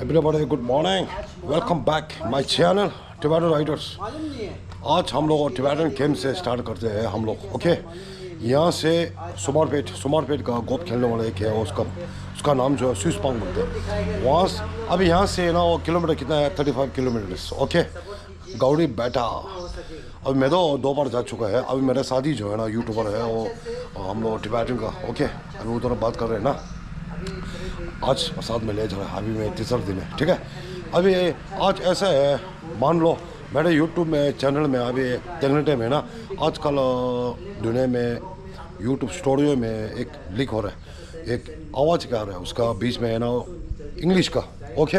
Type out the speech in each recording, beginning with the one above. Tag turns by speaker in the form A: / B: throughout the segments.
A: Everybody, good morning. Welcome back my channel Tibetan Riders. आज हम लोग टिबेटन गेम से स्टार्ट करते हैं हम लोग. ओके, यहाँ से सुमारपेट का गोप खेलने वाला एक है, उसका नाम जो है स्विसपांग बोलते हैं. वहाँ अभी यहाँ से ना वो किलोमीटर कितना है, 35 किलोमीटर. ओके, गौड़ी बैठा. अभी मैं तो 2 बार जा चुका है. अभी मेरा शादी जो है ना यूट्यूबर है वो हम लोग टिबेटन का. ओके, अभी उधर बात कर रहे हैं ना, आज साथ में ले जा रहा है. अभी मैं तीसरा दिन है. ठीक है, अभी आज ऐसा है, मान लो मेरे यूट्यूब में चैनल में अभी देखने टाइम है ना, आजकल दुनिया में यूट्यूब स्टूडियो में एक लीक हो रहा है, एक आवाज़ क्या आ रहा है उसका बीच में है ना, इंग्लिश का. ओके,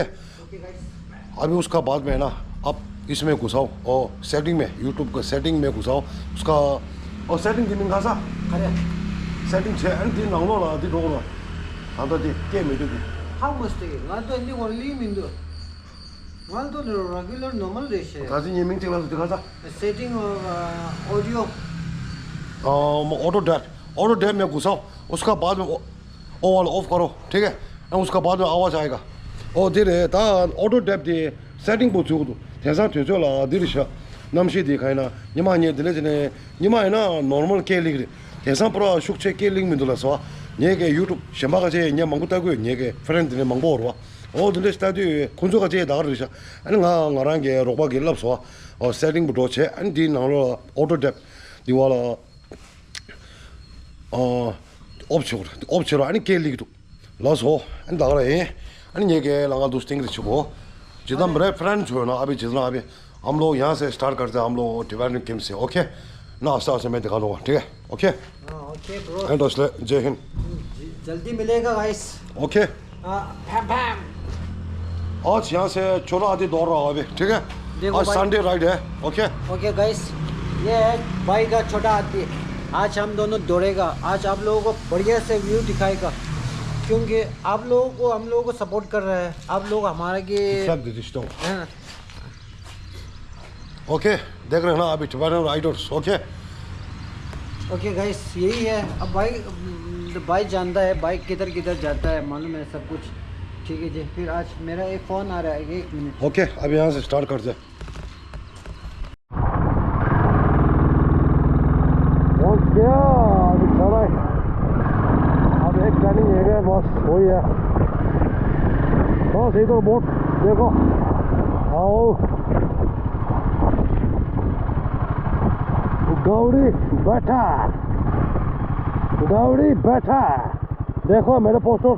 A: अभी उसका बाद में है ना, आप इसमें घुसाओ और सेटिंग में, यूट्यूब का सेटिंग में घुसाओ उसका. और सेटिंग दिन खासा सेटिंग से दिन नाउनो ला दी रोला हाँ तो दी के में दी
B: how much take ngan to ni only min do ngan to regular normal dish
A: 다시 예명 찍어서 들어가자.
B: setting of audio
A: auto डैप में घुसाओ, उसका बाद में ओ वाला ऑफ करो. ठीक है, उसका बाद में आवाज़ आएगा. और धीरे ता ऑटो डैप दी सेटिंग 보고 대상 되죠라 들으셔. 남시 दिखाइना निमा ने दिले जने निमा है ना नॉर्मल के लिख 대상 프로 숙제 के लिंक में 돌아서 얘게 유튜브 셴바가 제 냐 망고다고 얘게 프렌드네 망보로 어 근데 스타디 콘조가 제 나가르셔. 아니 나랑 게 로바 길랍서 세팅부터 제 안디 나로 오토 탭 디와라 옵션 아니 के लिख दो लासो एंड दागरा है. अन ये के लगा दोस्तिंग रिचको जितना मेरे फ्रेंड जो है ना, अभी जितना अभी हम लोग यहाँ से स्टार्ट करते हैं, हम लोग टिबेटन गेम से. ओके ना, आस्ते मैं दिखा दूँगा. ठीक है, ओके
B: ओके ब्रो,
A: एंड असले जय हिंद.
B: जल्दी मिलेगा गाइस.
A: ओके,
B: भैम
A: आज यहाँ से छोरा आदि दौड़ रहा हूँ अभी. ठीक है, आज संडे राइड है. ओके
B: ओके गाइस, ये है भाई का छोटा हाथी. आज हम दोनों दौड़ेगा. आज आप लोगों को बढ़िया से व्यू दिखाएगा, क्योंकि आप लोगों को, हम लोगों को सपोर्ट कर रहे हैं. आप लोग हमारे के हैं ना.
A: ओके, देख रहे हैं ना अभी Tibetan Riders. Okay
B: okay guys, यही है. अब भाई जानता है बाइक किधर किधर जाता है, मालूम है सब कुछ. ठीक है जी, फिर आज मेरा एक फ़ोन आ रहा है, 1 मिनट.
A: ओके, अब यहाँ से स्टार्ट करते हैं. अभी चल रहा है, अब एक प्लानिंग है बस वही है. बस इधर बोट देखो, आओ गौड़ी बैठा देखो मेरे पोस्टर.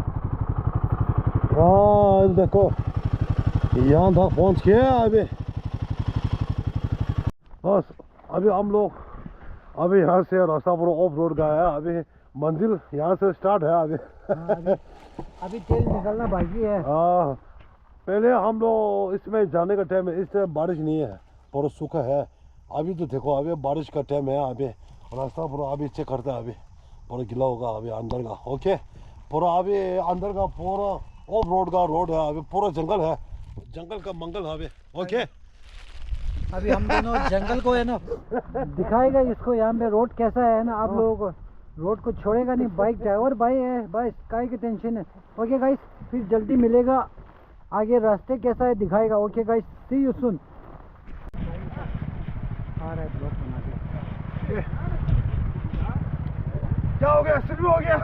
A: हाँ देखो यहाँ तक पहुँच गया. अभी बस अभी हम लोग अभी यहाँ से रास्ता पूरा ऑफ रोड का है. अभी मंजिल यहाँ से स्टार्ट है.
B: अभी तेल निकलना बाकी है.
A: हाँ, पहले हम लोग इसमें जाने का टाइम है, इस टाइम बारिश नहीं है, पूरा सूखा है. अभी तो देखो अभी बारिश का टाइम है. अभी रास्ता पूरा अभी चेक करता है, अभी पूरा गिला होगा अभी अंदर का. ओके, पूरा अभी अंदर का पूरा ऑफ रोड का रोड है. अभी पूरा जंगल है, जंगल का मंगल है अभी. ओके,
B: अभी हम दोनों जंगल को है ना दिखाएगा इसको, यहाँ पे रोड कैसा है ना. आप लोगों को रोड को छोड़ेगा नहीं. बाइक ड्राइवर भाई है, भाई काय की टेंशन है. ओके गाइस, फिर जल्दी मिलेगा, आगे रास्ते कैसा है दिखाएगा. Okay guys, see you soon. आ रहा है ब्लॉग बना के.
A: क्या हो गया, शुरू हो गया.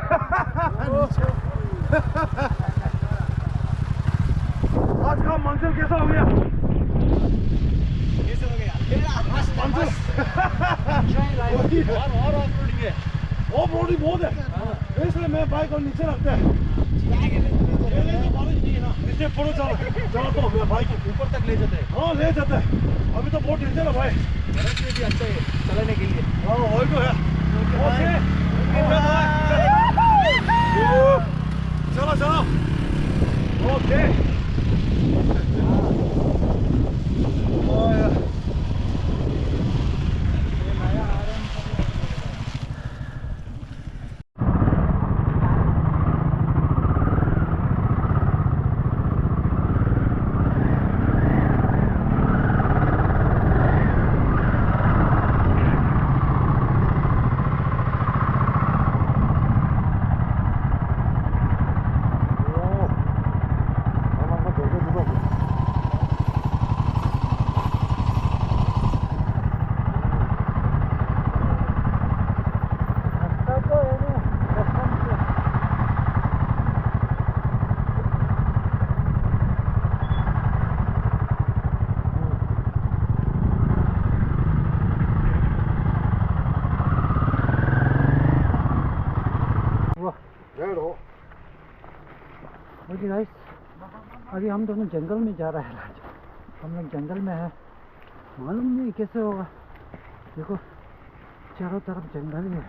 A: आज का मंजिल कैसा हो गया,
B: कैसे हो गया
A: मंजिल
B: और
A: ऑफ रोडिंग बहुत है, इसलिए मैं बाइक को नीचे रखते हैं. बारिश नहीं है ना, इसलिए पूरा चला तो मैं बाइक
B: ऊपर तक ले जाते हैं.
A: हाँ ले जाते हैं. अभी तो बहुत डेंजर है भाई,
B: भी अच्छा है चलाने के लिए.
A: हाँ वही तो है. ओके चलो ओके. हेलो
B: ओके गाइस, अभी हम दोनों जंगल में जा रहे हैं। हम लोग जंगल में है, मालूम नहीं कैसे होगा। देखो चारों तरफ जंगल ही है।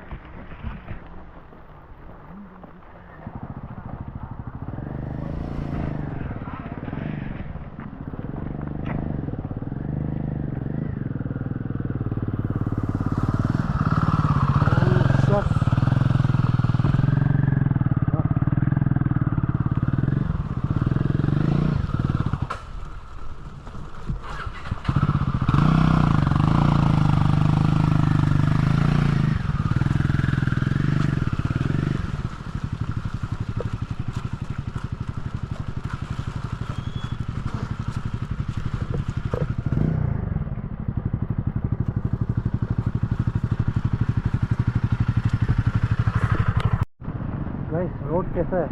B: गाइस रोड कैसा है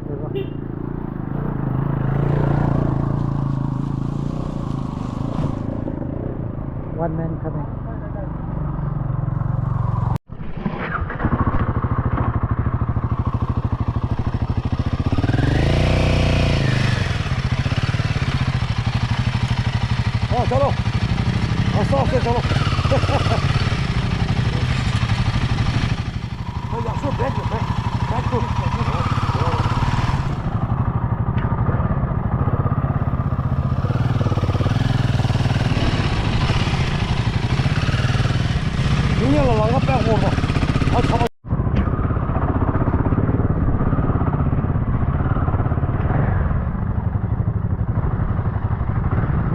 B: देखो। One man coming.
A: हाँ चलो आस्ते आस्ते चलो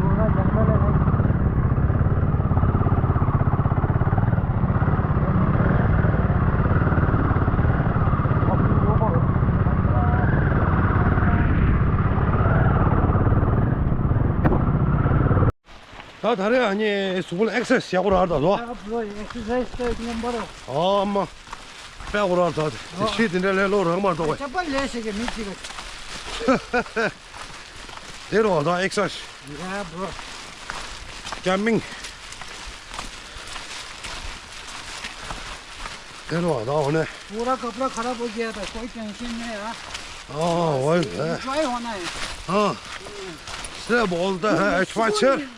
B: पूरा जंगल है भाई।
A: 나 다리 아니 수분 엑세스 야구를 하다 너.
B: अब वो एक्सरसाइज तो एक नंबर हो।
A: 엄마 빼고를 하다. 시드네를 로를 한번 더.
B: चप्पल ले सके नीचे को।
A: 내려와다 엑세스
B: या ब्रो
A: 캠핑. 내려와다 오늘.
B: पूरा कपड़ा खराब हो गया था, कोई टेंशन नहीं है।
A: 월.
B: एंजॉय होना है।
A: से बोलते हैं एडवेंचर।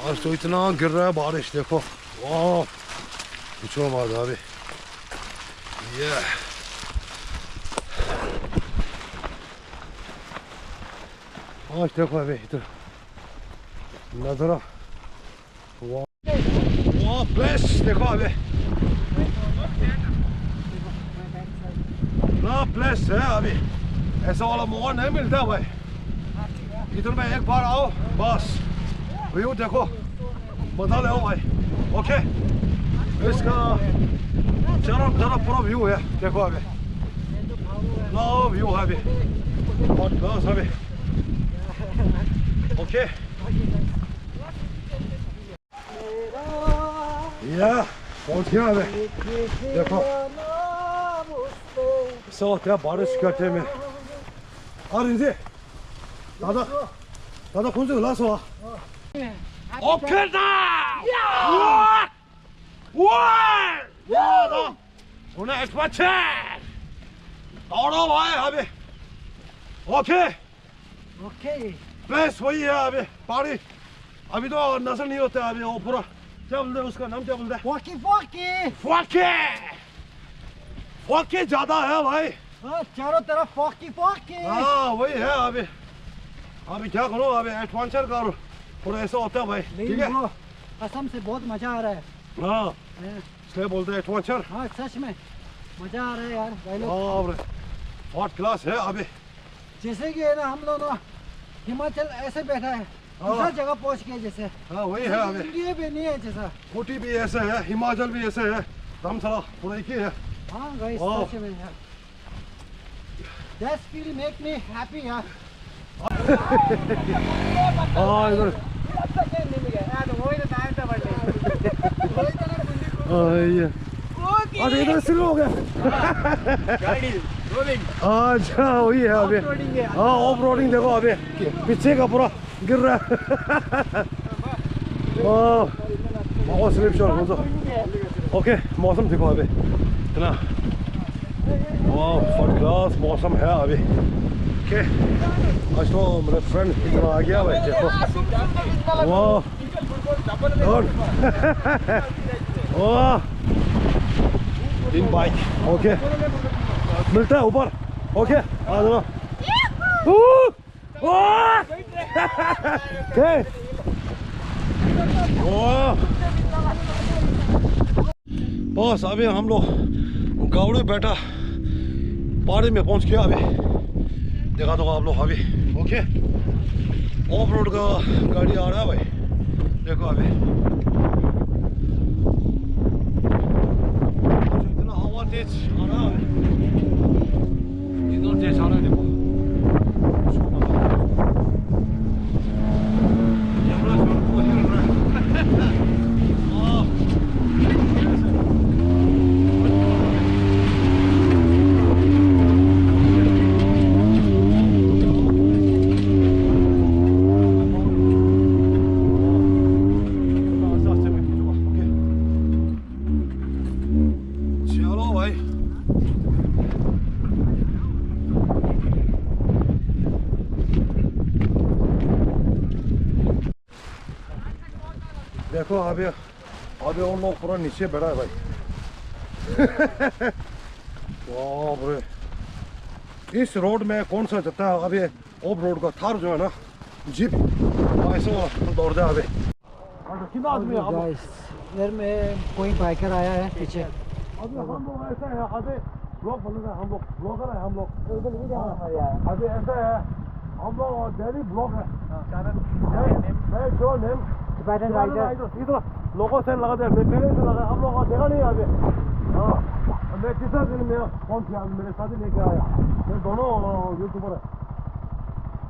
A: आज तो इतना गिर रहा है बारिश देखो। वाह पूछो मत अभी। ये आज देखो अभी इधर नजरा। वाह वाह प्लेस देखो अभी ना प्लेस है अभी। ऐसा वाला मौका नहीं मिलता भाई। इधर में एक बार आओ बस व्यू देखो बता ले भाई। ओके इसका चारों तरफ पूरा व्यू है देखो अभी। ना व्यू है अभी बहुत क्लास अभी। ओके या पहुंच गया अभी देखो। सो क्या बारिश करते में अरे इसे दादा दादा कौन से ग्लास हुआ ओके ना वाह वाह ना उन्हें एक्सपर्ट और भाई अभी ओके
B: ओके
A: प्लेस वही है अभी पहाड़ी। अभी तो नजर नहीं होता अभी वो पूरा क्या बोलते हैं उसका नाम क्या बोलते हैं
B: फोकी फोकी।
A: फोके फोके ज्यादा है भाई।
B: हाँ चारों तरफ फोकी फोकी।
A: हाँ वही है अभी। अभी क्या करो अभी एडवेंचर करो पूरा ऐसा होता है भाई। ठीक है
B: ब्रो कसम से बहुत मजा आ रहा है।
A: हाँ
B: हैं?
A: इसलिए बोलते हैं एडवेंचर।
B: हाँ सच में मजा आ रहा है यार भाई लोग।
A: हाँ बहुत क्लास है अभी।
B: जैसे कि है ना हम लोग हिमाचल ऐसे बैठा है, दूसरा जगह पहुंच गए जैसे।
A: हाँ वही है अभी।
B: इंडिया भी नहीं है जैसा।
A: ऊटी भी ऐसे है हिमाचल भी ऐसे है धर्मशाला पूरा एक ही है।
B: हाँ गाइस
A: वाह।
B: सच में यार that feel make me happy यार।
A: हाँ इधर ये अरे इधर शुरू हो गया। अच्छा वही है अभी। हाँ ऑफ रोडिंग देखो अभी पीछे का पूरा गिर रहा है। बहुत स्लिप शॉट ओके मौसम देखो अभी इतना वाह फर्स्ट क्लास मौसम है अभी। ओके आज तो मेरे फ्रेंड इतना आ गया भाई देखो वाह वाह तीन बाइक ओके मिलता है ऊपर ओके आ जाओ बस अभी हम लोग गाड़ी बैठा पहाड़ी में पहुंच गया अभी देखा तो आप लोग अभी ओके ऑफ रोड का गाड़ी आ रहा है भाई देखो अभी इतना हवा तेज आ रहा है इतना तेज आ रहा है देखो देखो अभी अभी उन लोग पूरा नीचे बैठा है भाई वाह भाई इस रोड में कौन सा जाता है अभी ऑफ रोड का थार जो है ना जीप ऐसे दौड़ जाए अभी
B: इधर में कोई बाइकर आया है पीछे
A: अभी हम लोग ऐसा है अभी ब्लॉग बन रहा है हम लोग ब्लॉगर है हम लोग अभी ऐसा है हम लोग डेली ब्लॉग है जो नेम इधर लोगों से लगा दे मैं पहले से लगा हम लोग देखा नहीं अभी हाँ मैं तीसरा दिन में कौन सी मेरे साथ ही लेके आया मैं दोनों यूट्यूबर है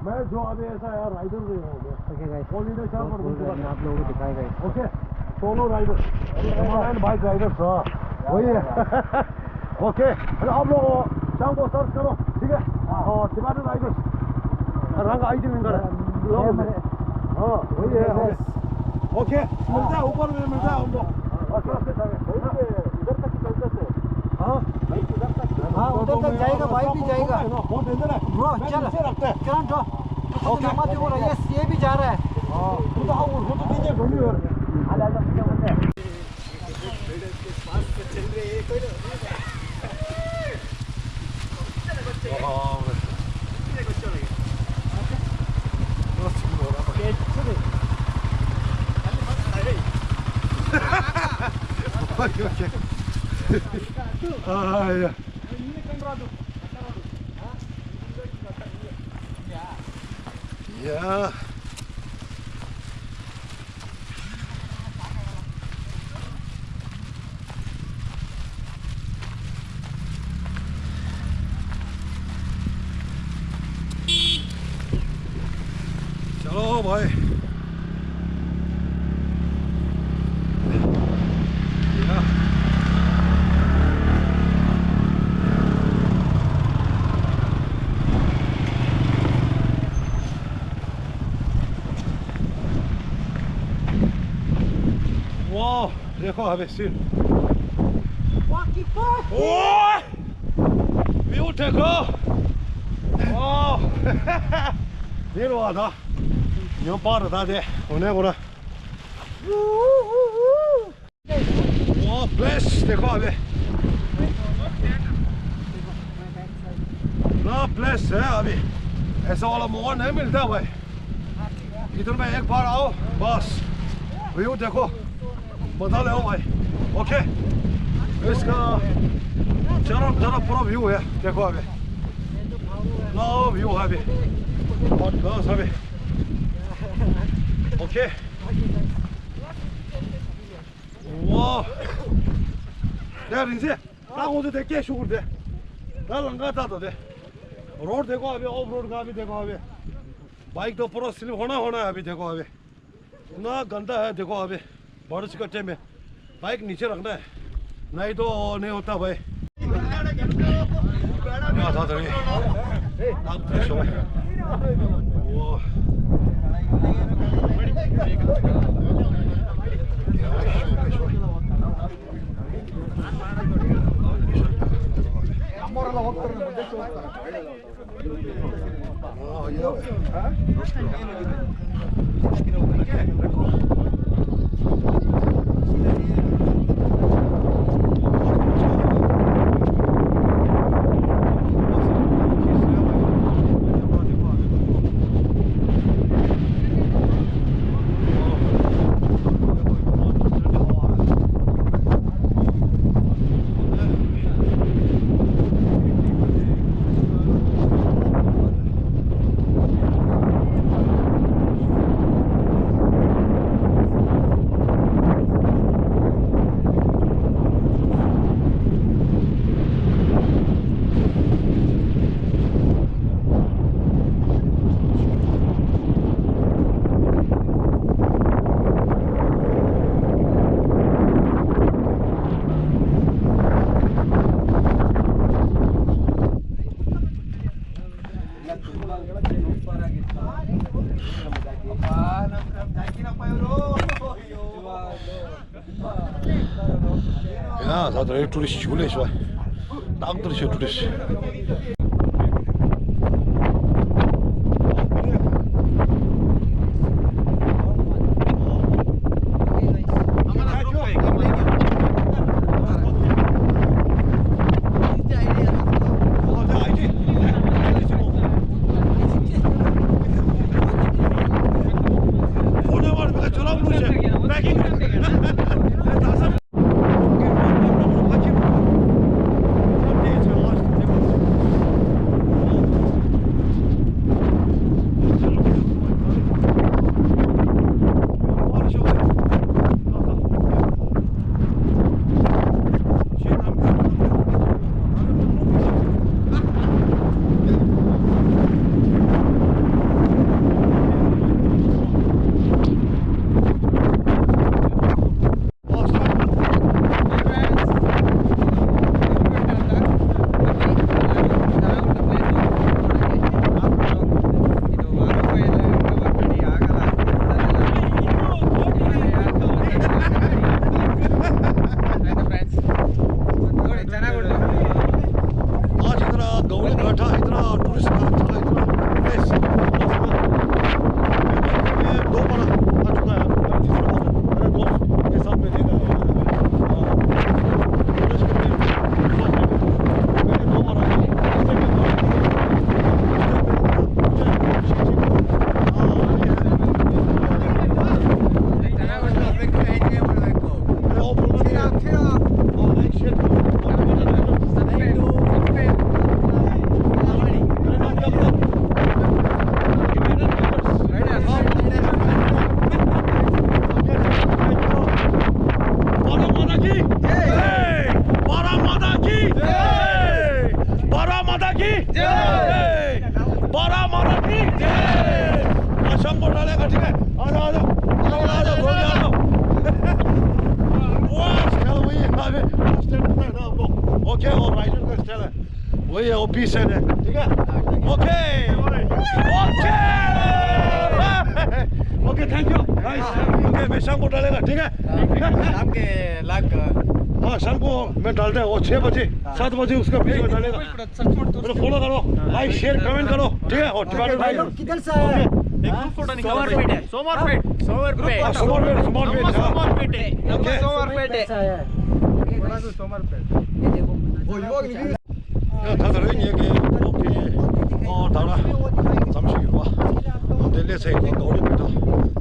A: मैं जो अभी ऐसा है राइडर भी हूँ
B: ओके गाइस
A: ऑल इंडिया चार पर
B: आप लोगों को दिखाएगा
A: okay solo rider bike rider हाँ वही है ओके आप लोग शाम को सर्च करो ठीक है हाँ टिबेटन राइडर्स रंग आई थी विंगर है हाँ वही है ओके मिलता है ऊपर में मिलता है हम लोग इधर तक चलते थे हाँ
B: हाँ उधर तक जाएगा बाइक भी जाएगा
A: बहुत डेंजर है
B: ब्रो चल करंट ओके मत हो रहा है ये भी जा रहा है
A: हाँ वो तो दीजिए ढूंढी और okay. Yeah. Yeah. चलो भाई वाह देखो अभी सीन व्यू देखो वाह ये हुआ था यूं पार था दे उन्हें बोला वाह प्लेस देखो अभी ना प्लेस है अभी ऐसा वाला मौका नहीं मिलता भाई इधर में एक बार आओ बस व्यू देखो बता ले भाई ओके इसका चारों तरफ पूरा व्यू है देखो अभी ना व्यू है अभी बहुत बस अभी ओके वाह यार इनसे ना मुझे देख के शुक्र दे ना लंगा था तो दे रोड देखो अभी ऑफ रोड का अभी देखो अभी बाइक तो पूरा स्लिप होना है अभी देखो अभी ना गंदा है देखो अभी बारिश कट्टे में बाइक नीचे रखना है नहीं तो नहीं होता भाई था 야, 다들 турист 죽을래 있어. 딱 들으셔 турист. वही है ऑफिस है ठीक है okay okay okay thank you okay मैं शाम को डालेगा ठीक है
C: शाम के लाख
A: हाँ शाम को मैं डालता हूँ 6 बजे 7 बजे उसका वीडियो डालेगा मेरे फॉलो करो लाइक शेयर कमेंट करो ठीक है और
B: किधर से आया है?
C: सोमवारपेट है सोमवारपेट
A: सोमवारपेट
B: कैसा आया है? ये देखो
A: 다들 얘기 오케이 다라 잠시 와 델레세 거리부터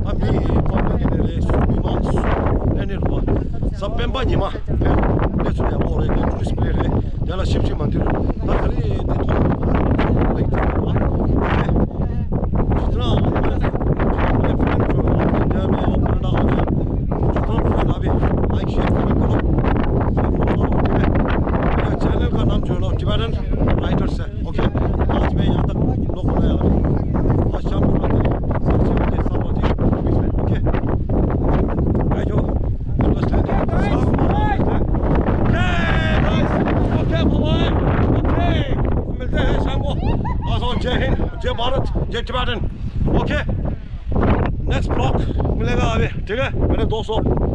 A: 아미 컴퓨터에 수비만 내내로 서펜바니마 내수야 뭐래 디스플레이에 내가 쉽지만 들어 다들이 जय भारत जय टिबेटन ओके नेक्स्ट ब्लॉग मिलेगा अभी ठीक है मेरे दोस्तों